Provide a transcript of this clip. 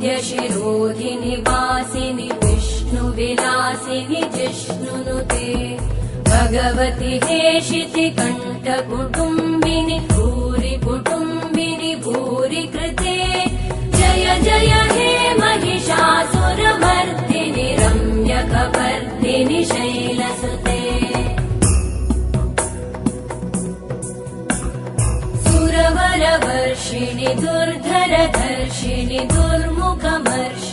वरविन्द्यशिरोधिनि वासिनि विष्णुविलासिनि जिष्णुनुते भगवति हेशिति कण्ठकुटुम्बिनि भूरि कुटुम्बिनि भूरि कृते जय जय हे महिषासुरमर्दिनि रम्यकपर्दिनि शैलसुते सुरवरवर्षिणि दुर्धरधर्षिणि दुर्मुखमर्षिणि